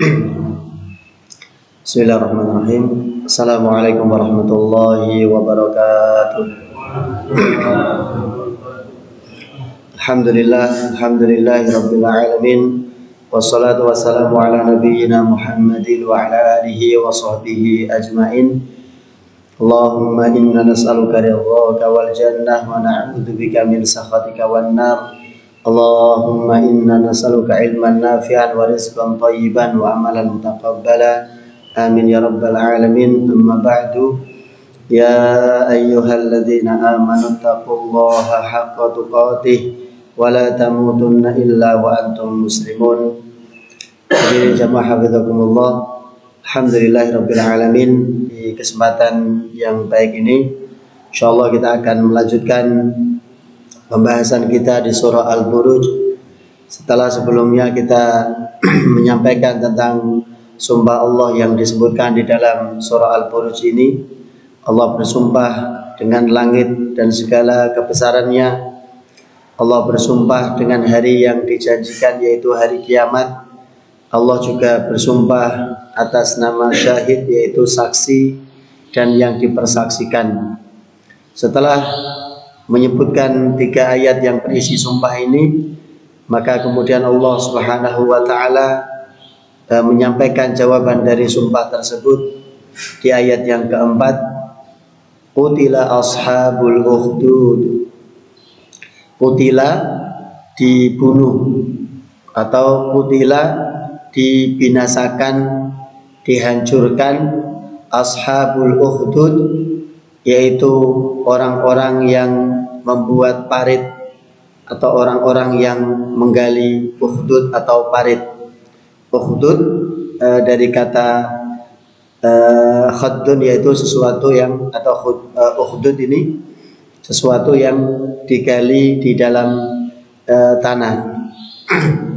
Bismillahirrahmanirrahim. Assalamualaikum warahmatullahi wabarakatuh. Alhamdulillahi rabbil alamin. Wassalatu wassalamu ala nabiyyina Muhammadin wa ala alihi wa sahbihi ajmain. Allahumma inna nas'aluka ridhaka wal jannah wa na'udzubika min sakhatika wan nar. Allahumma inna nas'aluka ilman nafi'an wa rizqan thayyiban wa amalan mutaqabbala. Amin ya rabbal alamin. Amma ba'du. Ya ayyuhalladzina amanu taqullaha haqqa tuqatih wa la tamutunna illa wa antum muslimun. Hadirin jamaah hafizakumullah. Alhamdulillahi rabbil alamin. Di kesempatan yang baik ini insyaallah kita akan melanjutkan pembahasan kita di surah Al-Buruj. Setelah sebelumnya kita menyampaikan tentang sumpah Allah yang disebutkan di dalam surah Al-Buruj ini. Allah bersumpah dengan langit dan segala kebesarannya. Allah bersumpah dengan hari yang dijanjikan, yaitu hari kiamat. Allah juga bersumpah atas nama syahid, yaitu saksi dan yang dipersaksikan. Setelah menyebutkan 3 ayat yang berisi sumpah ini, maka kemudian Allah Subhanahu wa taala menyampaikan jawaban dari sumpah tersebut di ayat yang keempat. Qutila ashabul ukhdud. Qutila dibunuh atau qutila dibinasakan, dihancurkan, ashabul ukhdud yaitu orang-orang yang membuat parit atau orang-orang yang menggali ukhdud atau parit. Ukhdud dari kata khaddun, yaitu sesuatu yang, atau ukhdud ini sesuatu yang digali di dalam tanah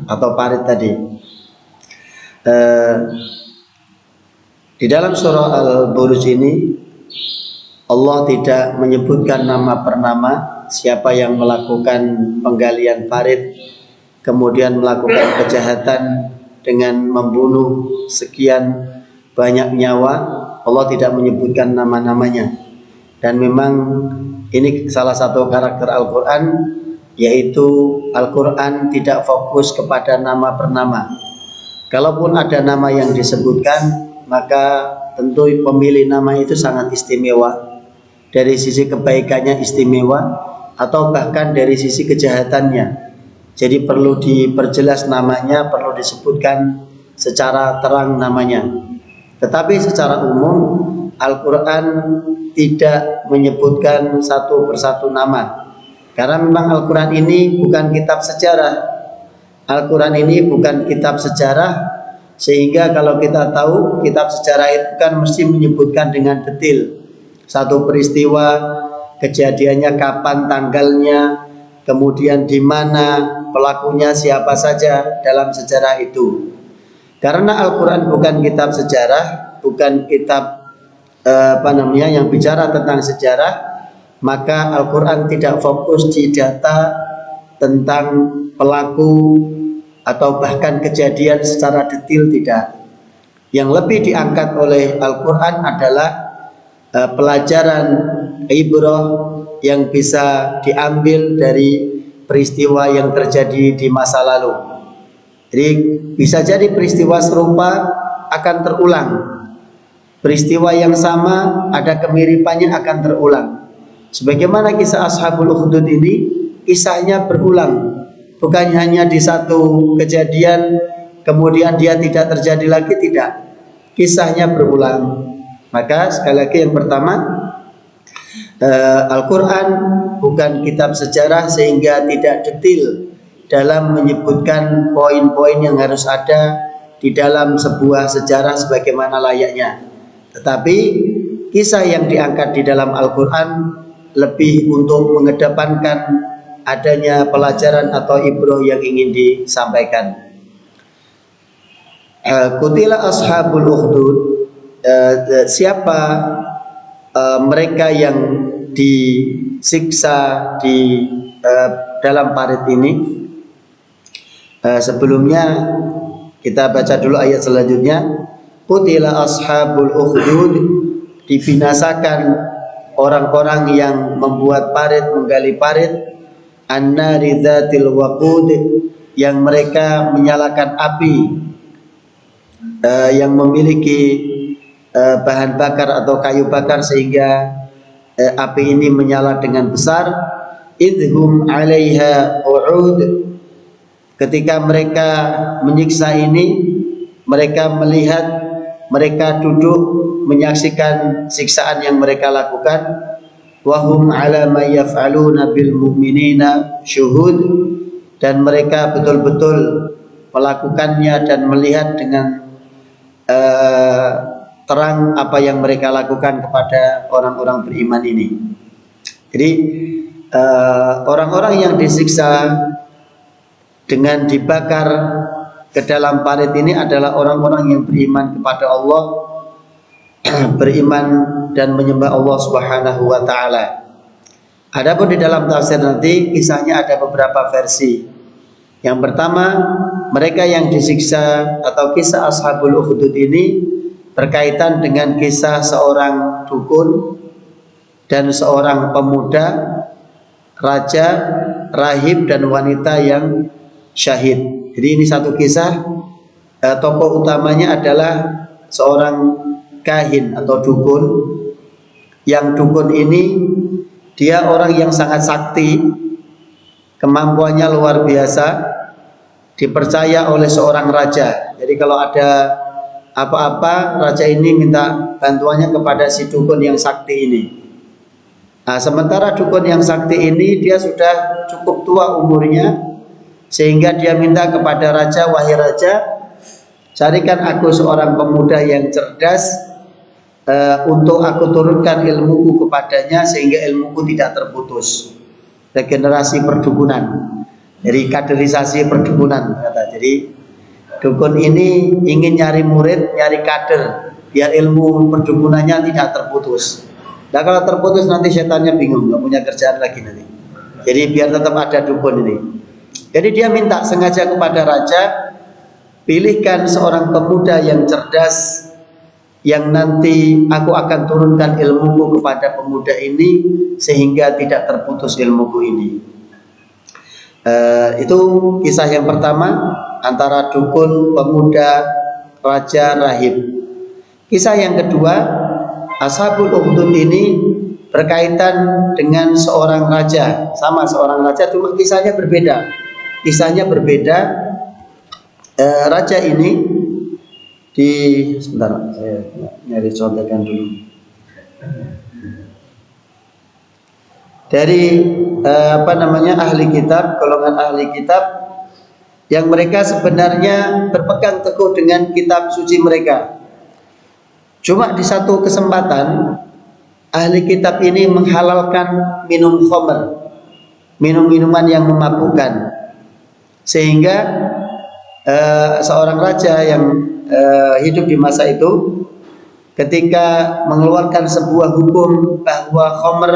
atau parit tadi. Di dalam surah Al-Buruj ini Allah tidak menyebutkan nama per nama siapa yang melakukan penggalian parit kemudian melakukan kejahatan dengan membunuh sekian banyak nyawa. Allah tidak menyebutkan nama-namanya. Dan memang ini salah satu karakter Al-Quran, yaitu Al-Quran tidak fokus kepada nama per nama. Kalaupun ada nama yang disebutkan, maka tentu pemilih nama itu sangat istimewa. Dari sisi kebaikannya istimewa, atau bahkan dari sisi kejahatannya. Jadi perlu diperjelas namanya, perlu disebutkan secara terang namanya. Tetapi secara umum Al-Quran tidak menyebutkan satu persatu nama. Karena memang Al-Quran ini bukan kitab sejarah. Al-Quran ini bukan kitab sejarah, sehingga kalau kita tahu kitab sejarah itu kan mesti menyebutkan dengan detail satu peristiwa, kejadiannya kapan, tanggalnya, kemudian di mana, pelakunya siapa saja dalam sejarah itu. Karena Al-Quran bukan kitab sejarah, bukan kitab yang bicara tentang sejarah, maka Al-Quran tidak fokus di data tentang pelaku atau bahkan kejadian secara detail, tidak. Yang lebih diangkat oleh Al-Quran adalah pelajaran ibrah yang bisa diambil dari peristiwa yang terjadi di masa lalu. Jadi bisa jadi peristiwa serupa akan terulang. Peristiwa yang sama ada kemiripannya akan terulang. Sebagaimana kisah Ashabul Ukhdud ini, kisahnya berulang. Bukan hanya di satu kejadian kemudian dia tidak terjadi lagi, tidak. Kisahnya berulang. Maka sekali lagi yang pertama, Al-Quran bukan kitab sejarah sehingga tidak detail dalam menyebutkan poin-poin yang harus ada di dalam sebuah sejarah sebagaimana layaknya. Tetapi kisah yang diangkat di dalam Al-Quran lebih untuk mengedepankan adanya pelajaran atau ibrah yang ingin disampaikan. Qutila ashabul ukhdud, siapa mereka yang disiksa di dalam parit ini. Sebelumnya Kita baca dulu ayat selanjutnya. Qutila ashabul ukhdud, dibinasakan orang-orang yang membuat parit, menggali parit, annari dzatil waqud, yang mereka menyalakan api, yang memiliki bahan bakar atau kayu bakar sehingga api ini menyala dengan besar. Idhum 'alaiha qu'ud, ketika mereka menyiksa ini, mereka melihat, mereka duduk menyaksikan siksaan yang mereka lakukan. Wahum 'ala ma yaf'aluna bil mu'minina syuhud, dan mereka betul-betul melakukannya dan melihat dengan terang apa yang mereka lakukan kepada orang-orang beriman ini. Jadi orang-orang yang disiksa dengan dibakar ke dalam parit ini adalah orang-orang yang beriman kepada Allah, beriman dan menyembah Allah Subhanahu wa taala. Adapun di dalam tafsir nanti kisahnya ada beberapa versi. Yang pertama, mereka yang disiksa atau kisah Ashabul Ukhdud ini berkaitan dengan kisah seorang dukun dan seorang pemuda, raja, rahib dan wanita yang syahid. Jadi ini satu kisah. Tokoh utamanya adalah seorang kahin atau dukun. Yang dukun ini dia orang yang sangat sakti, kemampuannya luar biasa, dipercaya oleh seorang raja. Jadi kalau ada apa-apa, raja ini minta bantuannya kepada si dukun yang sakti ini. Nah, sementara dukun yang sakti ini dia sudah cukup tua umurnya, sehingga dia minta kepada raja, wahai raja, carikan aku seorang pemuda yang cerdas, untuk aku turunkan ilmuku kepadanya sehingga ilmuku tidak terputus. Regenerasi perdukunan, jadi kaderisasi perdukunan kata. Jadi dukun ini ingin nyari murid, nyari kader biar ilmu perdukunannya tidak terputus. Nah kalau terputus nanti setannya bingung, nggak punya kerjaan lagi nanti. Jadi biar tetap ada dukun ini. Jadi dia minta sengaja kepada raja, pilihkan seorang pemuda yang cerdas, yang nanti aku akan turunkan ilmuku kepada pemuda ini sehingga tidak terputus ilmuku ini. Itu kisah yang pertama antara dukun, pemuda, raja, rahib. Kisah yang kedua, Ashabul Ukhdud ini berkaitan dengan seorang raja, sama seorang raja, cuma kisahnya berbeda. Kisahnya berbeda. Raja ini sebentar, saya nyari contekan dulu. Dari ahli kitab, golongan ahli kitab yang mereka sebenarnya berpegang teguh dengan kitab suci mereka. Cuma di satu kesempatan ahli kitab ini menghalalkan minum khamr, minum-minuman yang memabukkan, sehingga seorang raja yang hidup di masa itu ketika mengeluarkan sebuah hukum bahwa khamr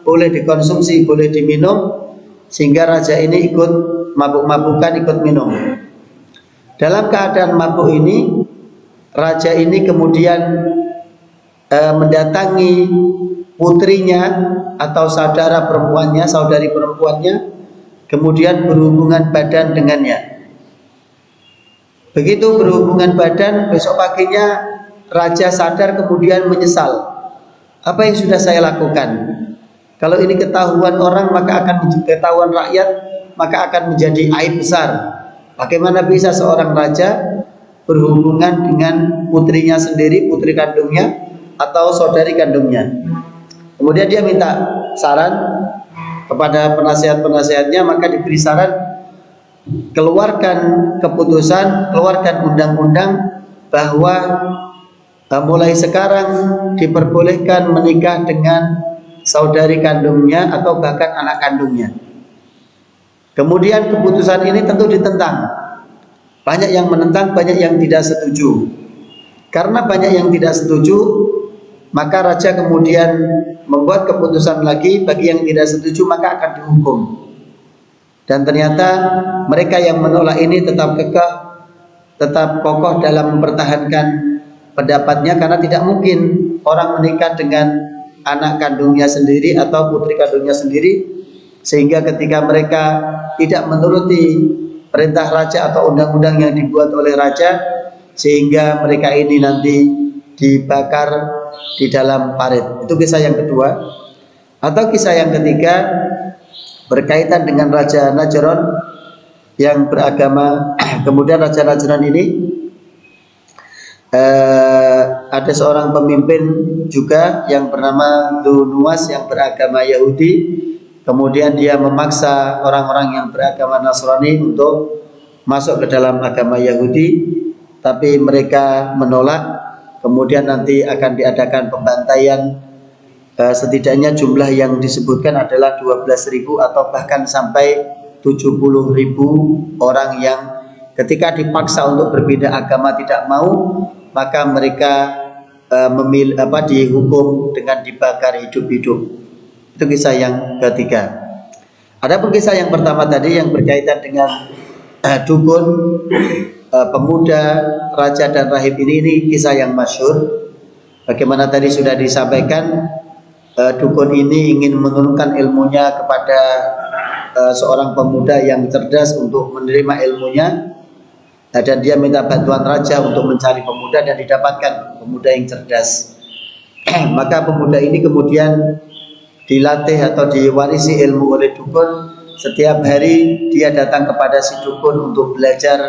boleh dikonsumsi, boleh diminum, sehingga raja ini ikut mabuk-mabukan, ikut minum. Dalam keadaan mabuk ini, raja ini kemudian mendatangi putrinya atau saudara perempuannya, saudari perempuannya, kemudian berhubungan badan dengannya. Begitu berhubungan badan, besok paginya raja sadar kemudian menyesal. Apa yang sudah saya lakukan? Kalau ini ketahuan orang, maka akan ketahuan rakyat, maka akan menjadi aib besar. Bagaimana bisa seorang raja berhubungan dengan putrinya sendiri, putri kandungnya atau saudari kandungnya? Kemudian dia minta saran kepada penasihat-penasihatnya, maka diberi saran, keluarkan keputusan, keluarkan undang-undang bahwa mulai sekarang diperbolehkan menikah dengan saudari kandungnya atau bahkan anak kandungnya. Kemudian keputusan ini tentu ditentang. Banyak yang menentang, banyak yang tidak setuju. Karena banyak yang tidak setuju, maka raja kemudian membuat keputusan lagi, bagi yang tidak setuju maka akan dihukum. Dan ternyata mereka yang menolak ini tetap kekeh, tetap kokoh dalam mempertahankan pendapatnya, karena tidak mungkin orang menikah dengan anak kandungnya sendiri atau putri kandungnya sendiri, sehingga ketika mereka tidak menuruti perintah raja atau undang-undang yang dibuat oleh raja, sehingga mereka ini nanti dibakar di dalam parit. Itu kisah yang kedua. Atau kisah yang ketiga berkaitan dengan Raja Najran yang beragama. Kemudian Raja Najran ini ada seorang pemimpin juga yang bernama Dunuwas yang beragama Yahudi. Kemudian dia memaksa orang-orang yang beragama Nasrani untuk masuk ke dalam agama Yahudi, tapi mereka menolak. Kemudian nanti akan diadakan pembantaian. Setidaknya jumlah yang disebutkan adalah 12.000 atau bahkan sampai 70.000 orang yang ketika dipaksa untuk berpindah agama tidak mau, maka mereka dihukum dengan dibakar hidup-hidup. Itu kisah yang ketiga. Adapun kisah yang pertama tadi yang berkaitan dengan dukun, pemuda, raja dan rahib ini kisah yang masyhur. Bagaimana tadi sudah disampaikan, dukun ini ingin menurunkan ilmunya kepada seorang pemuda yang cerdas untuk menerima ilmunya, dan dia minta bantuan raja untuk mencari pemuda dan didapatkan pemuda yang cerdas. Maka pemuda ini kemudian dilatih atau diwarisi ilmu oleh dukun. Setiap hari dia datang kepada si dukun untuk belajar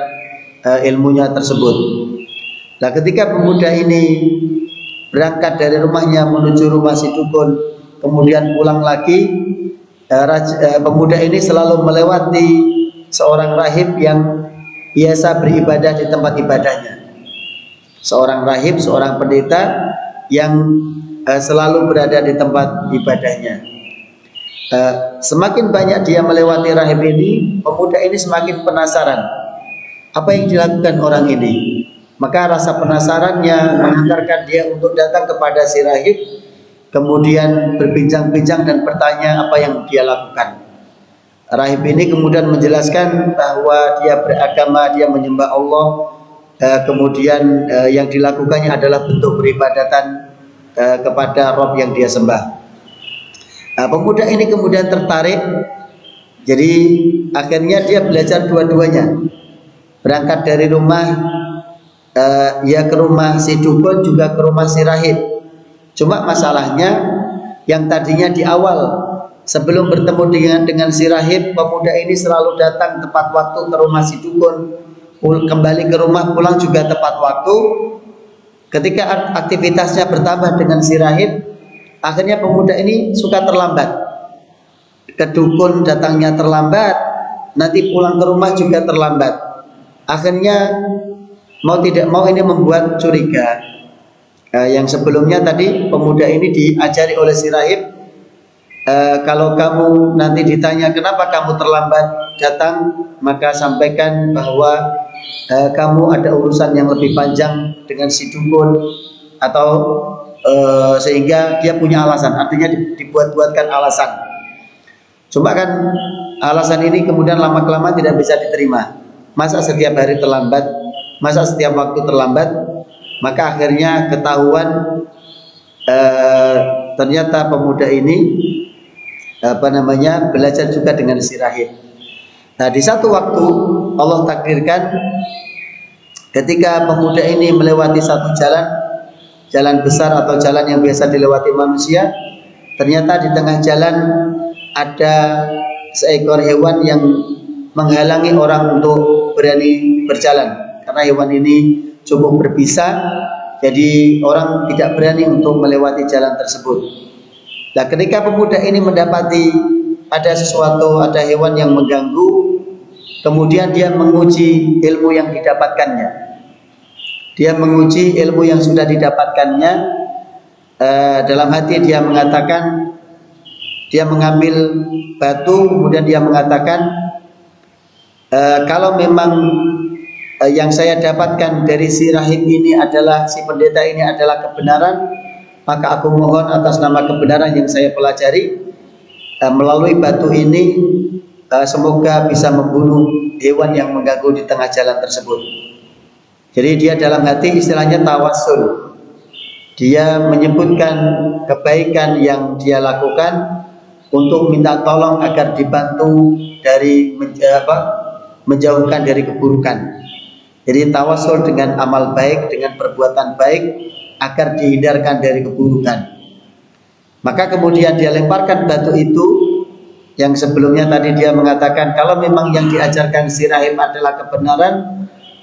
ilmunya tersebut. Nah, ketika pemuda ini berangkat dari rumahnya menuju rumah si dukun, kemudian pulang lagi, pemuda ini selalu melewati seorang rahib yang biasa beribadah di tempat ibadahnya. Seorang rahib, seorang pendeta yang selalu berada di tempat ibadahnya. Semakin banyak dia melewati rahib ini, pemuda ini semakin penasaran apa yang dilakukan orang ini. Maka rasa penasarannya mengantarkan dia untuk datang kepada si rahib, kemudian berbincang-bincang dan bertanya apa yang dia lakukan. Rahib ini kemudian menjelaskan bahwa dia beragama, dia menyembah Allah, kemudian yang dilakukannya adalah bentuk peribadatan kepada Rob yang dia sembah. Pemuda ini kemudian tertarik, jadi akhirnya dia belajar dua-duanya. Berangkat dari rumah ya ke rumah si dukun, juga ke rumah si rahib. Cuma masalahnya yang tadinya di awal sebelum bertemu dengan si rahib, pemuda ini selalu datang tepat waktu ke rumah si dukun, kembali ke rumah pulang juga tepat waktu. Ketika aktivitasnya bertambah dengan si rahib, akhirnya pemuda ini suka terlambat. Ke dukun datangnya terlambat, nanti pulang ke rumah juga terlambat. Akhirnya mau tidak mau ini membuat curiga. Yang sebelumnya tadi pemuda ini diajari oleh si rahib, kalau kamu nanti ditanya kenapa kamu terlambat datang, maka sampaikan bahwa kamu ada urusan yang lebih panjang dengan si dukun, atau sehingga dia punya alasan, artinya dibuat-buatkan alasan. Cuma kan alasan ini kemudian lama-kelamaan tidak bisa diterima. Masa setiap hari terlambat, masa setiap waktu terlambat? Maka akhirnya ketahuan ternyata pemuda ini belajar juga dengan si rahib. Nah, di satu waktu Allah takdirkan ketika pemuda ini melewati satu jalan besar atau jalan yang biasa dilewati manusia, ternyata di tengah jalan ada seekor hewan yang menghalangi orang untuk berani berjalan, karena hewan ini cukup berbisa, jadi orang tidak berani untuk melewati jalan tersebut. Nah, ketika pemuda ini mendapati ada sesuatu, ada hewan yang mengganggu, kemudian dia menguji ilmu yang didapatkannya. Dia menguji ilmu yang sudah didapatkannya. Dalam hati dia mengatakan, dia mengambil batu, kemudian dia mengatakan, kalau memang yang saya dapatkan dari si rahib ini adalah, si pendeta ini adalah kebenaran, maka aku mohon atas nama kebenaran yang saya pelajari, melalui batu ini semoga bisa membunuh hewan yang mengganggu di tengah jalan tersebut. Jadi dia dalam hati istilahnya tawassul. Dia menyebutkan kebaikan yang dia lakukan untuk minta tolong agar dibantu dari menjauhkan dari keburukan. Jadi tawassul dengan amal baik, dengan perbuatan baik agar dihindarkan dari keburukan. Maka kemudian dia lemparkan batu itu, yang sebelumnya tadi dia mengatakan kalau memang yang diajarkan si rahib adalah kebenaran,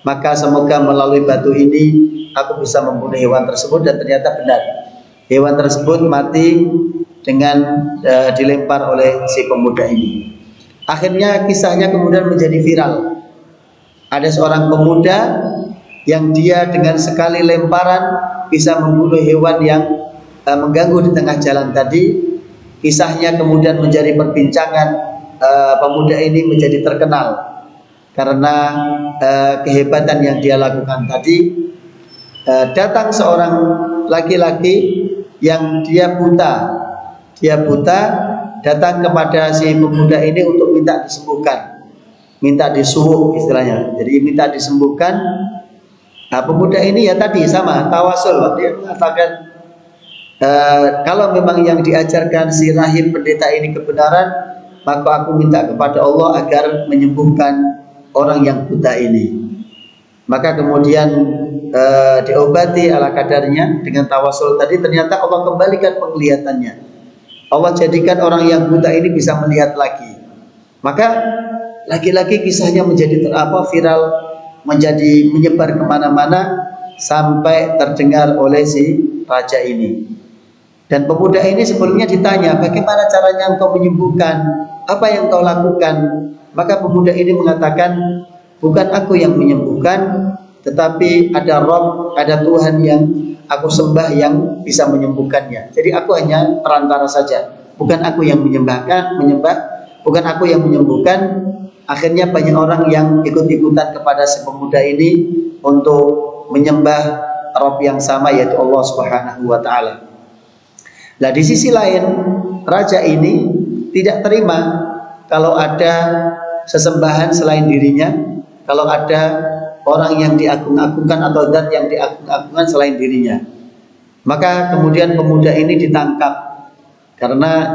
maka semoga melalui batu ini aku bisa membunuh hewan tersebut, dan ternyata benar. Hewan tersebut mati dengan dilempar oleh si pemuda ini. Akhirnya kisahnya kemudian menjadi viral. Ada seorang pemuda yang dia dengan sekali lemparan bisa membunuh hewan yang mengganggu di tengah jalan tadi. Kisahnya kemudian menjadi perbincangan. Pemuda ini menjadi terkenal karena kehebatan yang dia lakukan tadi. Datang seorang laki-laki yang dia buta, datang kepada si pemuda ini untuk minta disembuhkan, minta disuwuk istilahnya. Jadi minta disembuhkan. Nah, pemuda ini ya tadi sama tawasul, dia mengatakan kalau memang yang diajarkan si rahib pendeta ini kebenaran, maka aku minta kepada Allah agar menyembuhkan orang yang buta ini. Maka kemudian diobati ala kadarnya dengan tawasul tadi. Ternyata Allah kembalikan penglihatannya. Allah jadikan orang yang buta ini bisa melihat lagi. Maka lagi-lagi kisahnya menjadi viral, menjadi menyebar kemana-mana sampai terdengar oleh si raja ini. Dan pemuda ini sebelumnya ditanya, bagaimana caranya engkau menyembuhkan? Apa yang kau lakukan? Maka pemuda ini mengatakan, bukan aku yang menyembuhkan, tetapi ada Rabb, ada Tuhan yang aku sembah yang bisa menyembuhkannya. Jadi aku hanya perantara saja, bukan aku yang bukan aku yang menyembuhkan. Akhirnya banyak orang yang ikut-ikutan kepada si pemuda ini untuk menyembah Rabb yang sama, yaitu Allah Subhanahu wa Ta'ala. Nah, di sisi lain, raja ini tidak terima kalau ada sesembahan selain dirinya, kalau ada orang yang diagung-agungkan atau zat yang diagung-agungkan selain dirinya. Maka kemudian pemuda ini ditangkap karena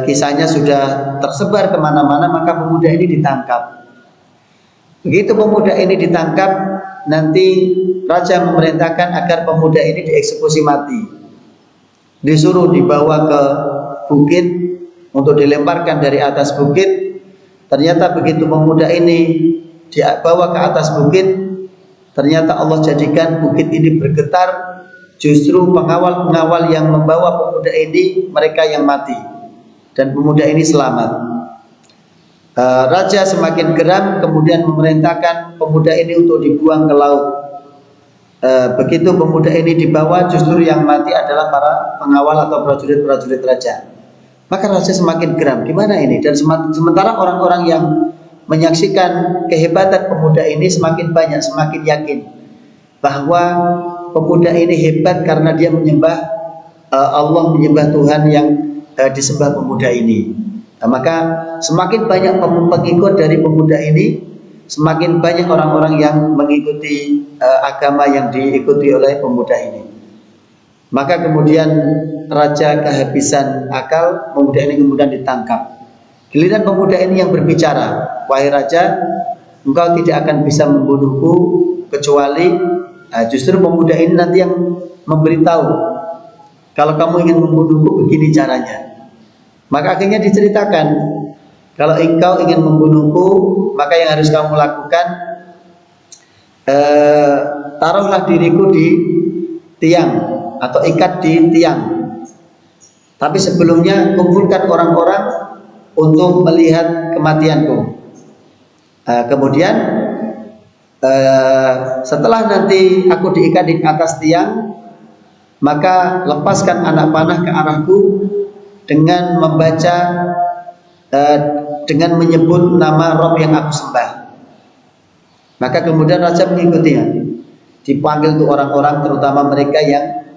kisahnya sudah tersebar kemana-mana. Maka pemuda ini ditangkap. Begitu pemuda ini ditangkap, nanti raja memerintahkan agar pemuda ini dieksekusi mati. Disuruh dibawa ke bukit untuk dilemparkan dari atas bukit. Ternyata begitu pemuda ini dibawa ke atas bukit, ternyata Allah jadikan bukit ini bergetar. Justru pengawal-pengawal yang membawa pemuda ini, mereka yang mati, dan pemuda ini selamat. Raja semakin geram, kemudian memerintahkan pemuda ini untuk dibuang ke laut. Begitu pemuda ini dibawa, justru yang mati adalah para pengawal atau prajurit-prajurit raja. Maka raja semakin geram, gimana ini? Dan sementara orang-orang yang menyaksikan kehebatan pemuda ini semakin banyak, semakin yakin bahwa pemuda ini hebat karena dia menyembah Allah, menyembah Tuhan yang disembah pemuda ini. Nah, maka semakin banyak pengikut dari pemuda ini, semakin banyak orang-orang yang mengikuti agama yang diikuti oleh pemuda ini. Maka kemudian raja kehabisan akal, pemuda ini kemudian ditangkap. Giliran pemuda ini yang berbicara, wahai raja, engkau tidak akan bisa membunuhku kecuali justru pemuda ini nanti yang memberitahu, kalau kamu ingin membunuhku begini caranya. Maka akhirnya diceritakan, kalau engkau ingin membunuhku, maka yang harus kamu lakukan, taruhlah diriku di tiang atau ikat di tiang. Tapi sebelumnya kumpulkan orang-orang untuk melihat kematianku. Kemudian setelah nanti aku diikat di atas tiang, maka lepaskan anak panah ke arahku dengan membaca dengan menyebut nama Rabb yang aku sembah. Maka kemudian raja mengikutinya. Dipanggil tuh orang-orang, terutama mereka yang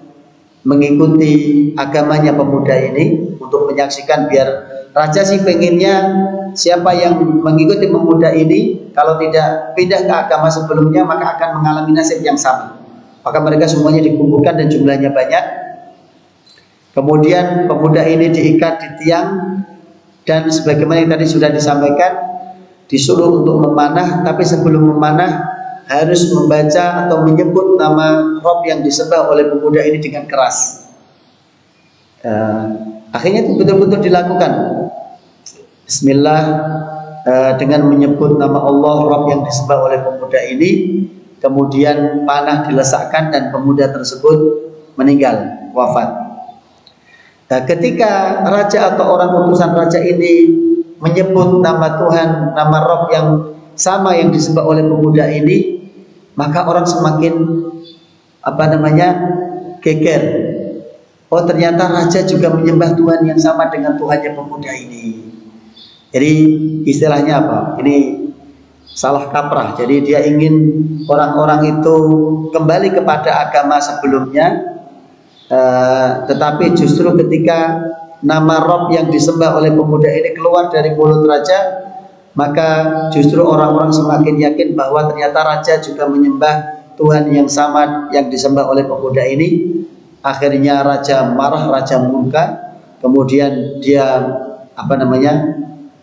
mengikuti agamanya pemuda ini, untuk menyaksikan biar Raja sih pengennya siapa yang mengikuti pemuda ini kalau tidak pindah ke agama sebelumnya maka akan mengalami nasib yang sama. Maka mereka semuanya dikumpulkan dan jumlahnya banyak. Kemudian pemuda ini diikat di tiang dan sebagaimana yang tadi sudah disampaikan disuruh untuk memanah, tapi sebelum memanah harus membaca atau menyebut nama Rob yang disembah oleh pemuda ini dengan keras. Akhirnya itu betul-betul dilakukan. Bismillah, dengan menyebut nama Allah Rob yang disembah oleh pemuda ini, kemudian panah dilesakkan dan pemuda tersebut meninggal, wafat. Ketika raja atau orang utusan raja ini menyebut nama Tuhan, nama Rob yang sama yang disembah oleh pemuda ini, maka orang semakin geger. Oh, ternyata raja juga menyembah Tuhan yang sama dengan Tuhannya pemuda ini. Jadi istilahnya apa? Ini salah kaprah. Jadi dia ingin orang-orang itu kembali kepada agama sebelumnya, tetapi justru ketika nama Rob yang disembah oleh pemuda ini keluar dari mulut raja, maka justru orang-orang semakin yakin bahwa ternyata raja juga menyembah Tuhan yang sama yang disembah oleh pemuda ini. Akhirnya raja marah, raja murka, kemudian dia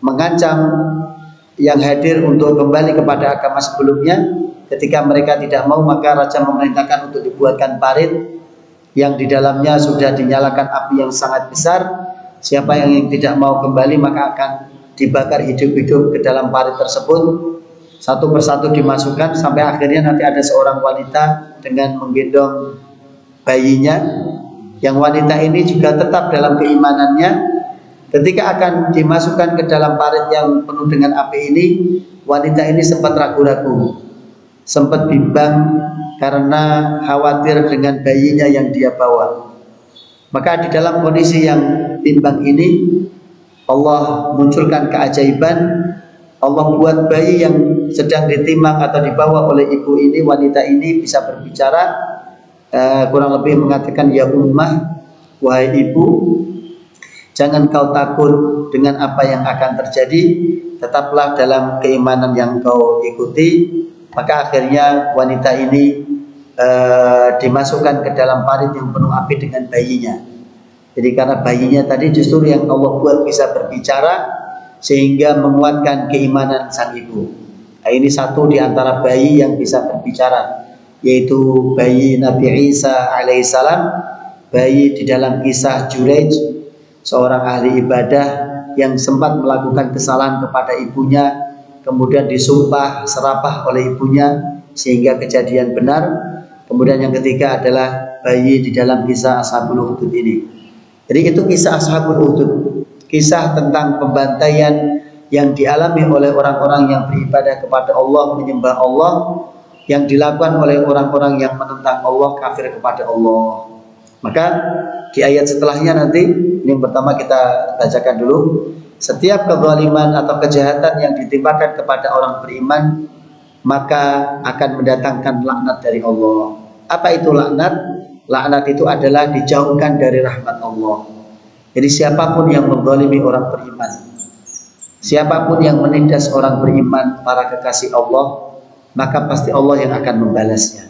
mengancam yang hadir untuk kembali kepada agama sebelumnya. Ketika mereka tidak mau, maka raja memerintahkan untuk dibuatkan parit yang di dalamnya sudah dinyalakan api yang sangat besar. Siapa yang tidak mau kembali maka akan dibakar hidup-hidup ke dalam parit tersebut. Satu persatu dimasukkan sampai akhirnya nanti ada seorang wanita dengan menggendong bayinya. Yang wanita ini juga tetap dalam keimanannya. Ketika akan dimasukkan ke dalam parit yang penuh dengan api ini, wanita ini sempat ragu-ragu, sempat bimbang karena khawatir dengan bayinya yang dia bawa. Maka di dalam kondisi yang bimbang ini, Allah munculkan keajaiban. Allah buat bayi yang sedang ditimang atau dibawa oleh ibu ini, wanita ini bisa berbicara. Kurang lebih mengatakan, ya ummah, wahai ibu, jangan kau takut dengan apa yang akan terjadi, tetaplah dalam keimanan yang kau ikuti. Maka akhirnya wanita ini dimasukkan ke dalam parit yang penuh api dengan bayinya. Jadi karena bayinya tadi justru yang Allah buat bisa berbicara, sehingga menguatkan keimanan sang ibu. Nah, ini satu di antara bayi yang bisa berbicara, yaitu bayi Nabi Isa alaihissalam, bayi di dalam kisah Juraij, seorang ahli ibadah yang sempat melakukan kesalahan kepada ibunya, kemudian disumpah serapah oleh ibunya sehingga kejadian benar. Kemudian yang ketiga adalah bayi di dalam kisah Ashabul Ukhdud ini. Jadi itu kisah Ashabul Ukhdud, kisah tentang pembantaian yang dialami oleh orang-orang yang beribadah kepada Allah, menyembah Allah, yang dilakukan oleh orang-orang yang menentang Allah, kafir kepada Allah. Maka di ayat setelahnya nanti, ini yang pertama kita bacakan dulu. Setiap kezaliman atau kejahatan yang ditimpakan kepada orang beriman, maka akan mendatangkan laknat dari Allah. Apa itu laknat? Laknat itu adalah dijauhkan dari rahmat Allah. Jadi siapapun yang menzalimi orang beriman, siapapun yang menindas orang beriman, para kekasih Allah, maka pasti Allah yang akan membalasnya.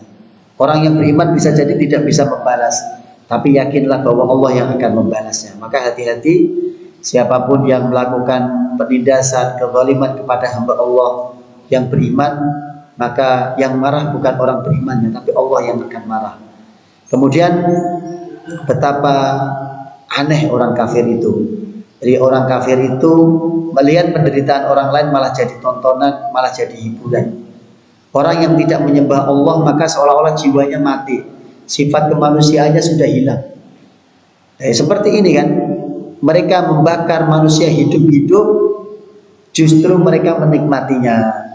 Orang yang beriman bisa jadi tidak bisa membalas, tapi yakinlah bahwa Allah yang akan membalasnya. Maka hati-hati, siapapun yang melakukan penindasan, kezaliman kepada hamba Allah yang beriman, maka yang marah bukan orang berimannya, tapi Allah yang akan marah. Kemudian betapa aneh orang kafir itu. Jadi orang kafir itu melihat penderitaan orang lain malah jadi tontonan, malah jadi hiburan. Orang yang tidak menyembah Allah maka seolah-olah jiwanya mati, sifat kemanusiaannya sudah hilang. Seperti ini kan, mereka membakar manusia hidup-hidup, justru mereka menikmatinya.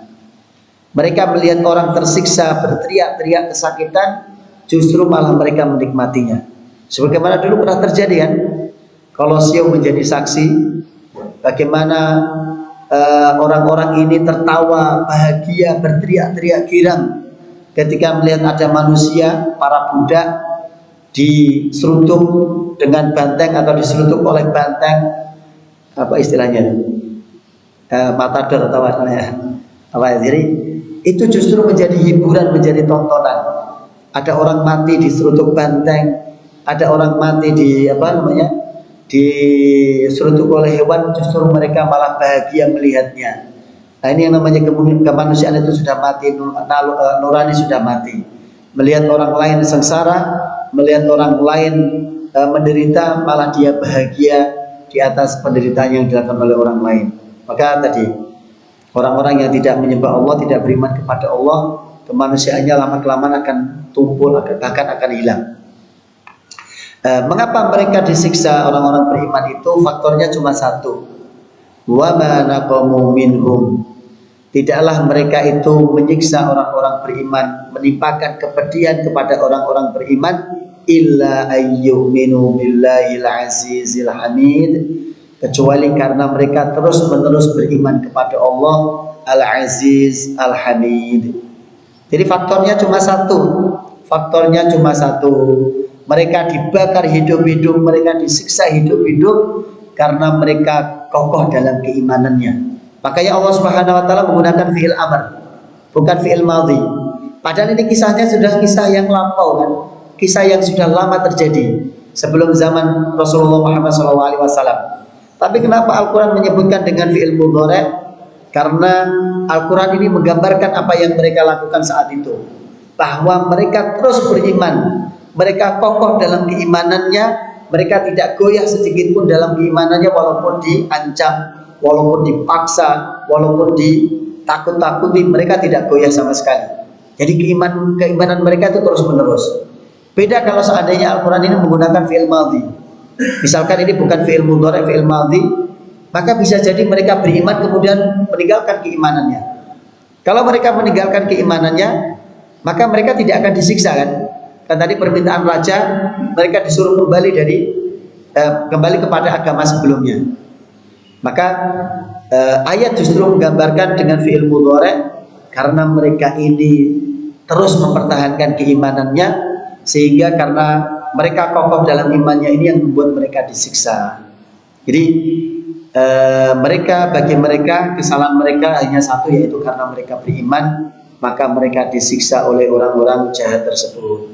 Mereka melihat orang tersiksa, berteriak-teriak kesakitan, justru malah mereka menikmatinya. Sebagaimana dulu pernah terjadi kan, Kolosium menjadi saksi bagaimana orang-orang ini tertawa bahagia, berteriak-teriak girang ketika melihat ada manusia, para budak diseruduk dengan banteng atau diseruduk oleh banteng, apa istilahnya, matador atau apa namanya, apa ya? Jadi itu justru menjadi hiburan, menjadi tontonan. Ada orang mati di seruduk banteng, ada orang mati di apa namanya, diseruduk oleh hewan, justru mereka malah bahagia melihatnya. Nah ini yang namanya kemanusiaan itu sudah mati, nurani sudah mati. Melihat orang lain sengsara, melihat orang lain menderita, malah dia bahagia di atas penderitaan yang dilakukan oleh orang lain. Maka tadi orang-orang yang tidak menyembah Allah, tidak beriman kepada Allah, kemanusiaannya lama-kelamaan akan tumpul, bahkan akan hilang. Mengapa mereka disiksa orang-orang beriman itu? Faktornya cuma satu. Wa ma naqamu minhum. Tidaklah mereka itu menyiksa orang-orang beriman, menimpakan kepedihan kepada orang-orang beriman, illa ayyuminu billahil azizil hamid, kecuali karena mereka terus-menerus beriman kepada Allah al-aziz al-hamid. Jadi faktornya cuma satu. Faktornya cuma satu. Mereka dibakar hidup-hidup, mereka disiksa hidup-hidup karena mereka kokoh dalam keimanannya. Makanya Allah Subhanahu wa taala menggunakan fi'il amr, bukan fi'il madhi. Padahal ini kisahnya sudah kisah yang lampau kan, kisah yang sudah lama terjadi sebelum zaman Rasulullah Muhammad SAW. Tapi kenapa Al-Quran menyebutkan dengan fi'il mudhari'? Karena Al-Quran ini menggambarkan apa yang mereka lakukan saat itu, bahwa mereka terus beriman, mereka kokoh dalam keimanannya, mereka tidak goyah sedikit pun dalam keimanannya, walaupun diancam, walaupun dipaksa, walaupun ditakut-takuti, mereka tidak goyah sama sekali. Jadi keimanan mereka itu terus menerus. Beda kalau seandainya Al-Quran ini menggunakan fi'il madhi. Misalkan ini bukan fi'il mudhari', fi'il madhi, maka bisa jadi mereka beriman kemudian meninggalkan keimanannya. Kalau mereka meninggalkan keimanannya, maka mereka tidak akan disiksa kan? Kan tadi permintaan raja, mereka disuruh kembali kepada agama sebelumnya. Maka ayat justru menggambarkan dengan fi'il mudhari' karena mereka ini terus mempertahankan keimanannya, sehingga karena mereka kokoh dalam imannya ini yang membuat mereka disiksa. Jadi bagi mereka kesalahan mereka hanya satu, yaitu karena mereka beriman, maka mereka disiksa oleh orang-orang jahat tersebut.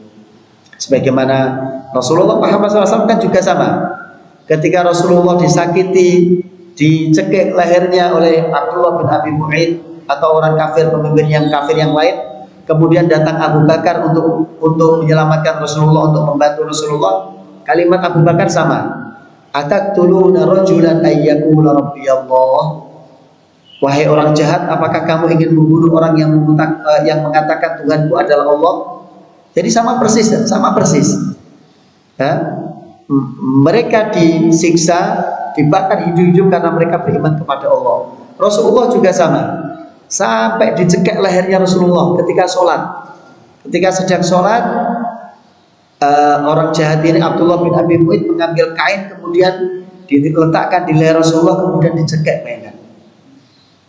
Sebagaimana Rasulullah Muhammad SAW kan juga sama. Ketika Rasulullah disakiti, dicekik lehernya oleh Abdullah bin Abi Mu'aid atau orang kafir, pemimpin yang kafir yang lain, kemudian datang Abu Bakar untuk menyelamatkan Rasulullah, untuk membantu Rasulullah. Kalimat Abu Bakar sama. Ataqtuluna rajulan ayyaqula rabbi Allah. Wahai orang jahat, apakah kamu ingin membunuh orang yang mengatakan Tuhanku adalah Allah? Jadi sama persis. Mereka disiksa, dibakar hidup-hidup karena mereka beriman kepada Allah. Rasulullah juga sama, sampai dicekik lehernya Rasulullah ketika sholat. Ketika sedang sholat, orang jahat ini Abdullah bin Abi Mu'aid mengambil kain, kemudian diletakkan di leher Rasulullah, kemudian dicekik lehernya.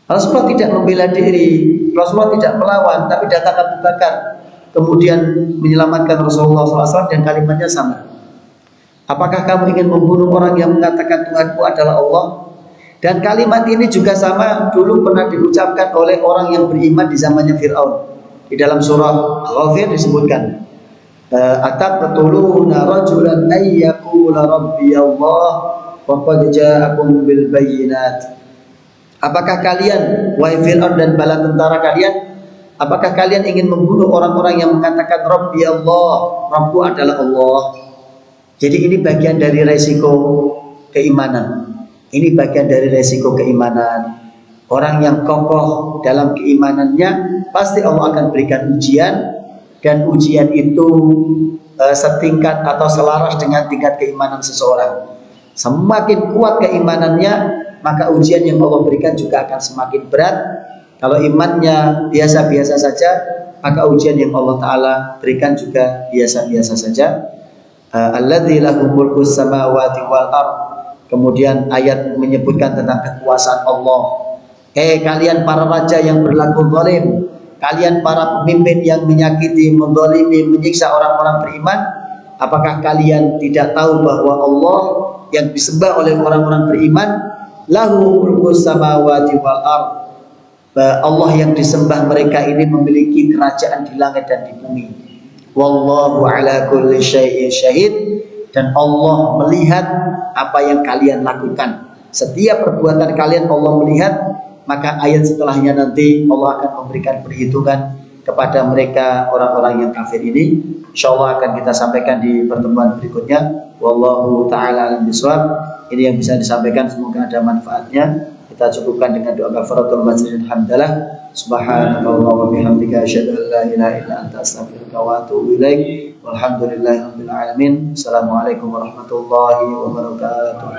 Rasulullah tidak membela diri, Rasulullah tidak melawan, tapi datang Abu Bakar kemudian menyelamatkan Rasulullah SAW, dan kalimatnya sama. Apakah kamu ingin membunuh orang yang mengatakan Tuhanku adalah Allah? Dan kalimat ini juga sama, dulu pernah diucapkan oleh orang yang beriman di zamannya Fir'aun. Di dalam surah Ghafir disebutkan, Ataqtuluna rajulan ayyaqula rabbi Allah wa qad ja'akum bil bayyinat. Apakah kalian, wahai Fir'aun dan bala tentara kalian, apakah kalian ingin membunuh orang-orang yang mengatakan Rabbi Allah, Rabbku adalah Allah? Jadi ini bagian dari resiko keimanan. Ini bagian dari resiko keimanan. Orang yang kokoh dalam keimanannya, pasti Allah akan berikan ujian, dan ujian itu setingkat atau selaras dengan tingkat keimanan seseorang. Semakin kuat keimanannya, maka ujian yang Allah berikan juga akan semakin berat. Kalau imannya biasa-biasa saja, maka ujian yang Allah Ta'ala berikan juga biasa-biasa saja. Alladzi lahu mulkus samawati wal ardh. Kemudian ayat menyebutkan tentang kekuasaan Allah. Kalian para raja yang berlaku zalim, kalian para pemimpin yang menyakiti, menzalimi, menyiksa orang-orang beriman, apakah kalian tidak tahu bahwa Allah yang disembah oleh orang-orang beriman lahu mulkus samawati wal ard. Allah yang disembah mereka ini memiliki kerajaan di langit dan di bumi. Wallahu ala kulli syai'in syahid, dan Allah melihat apa yang kalian lakukan. Setiap perbuatan kalian Allah melihat. Maka ayat setelahnya nanti Allah akan memberikan perhitungan kepada mereka orang-orang yang kafir ini. Insyaallah akan kita sampaikan di pertemuan berikutnya. Wallahu taala alim bisawab. Ini yang bisa disampaikan, semoga ada manfaatnya. Kita cukupkan dengan doa kafaratul majlis. Alhamdulillah. Subhanallahi wa bihamdika asyhadu an la ilaha illa anta astaghfiruka wa atubu ilaik. Walhamdulillahirabbil alamin. Assalamualaikum warahmatullahi wabarakatuh.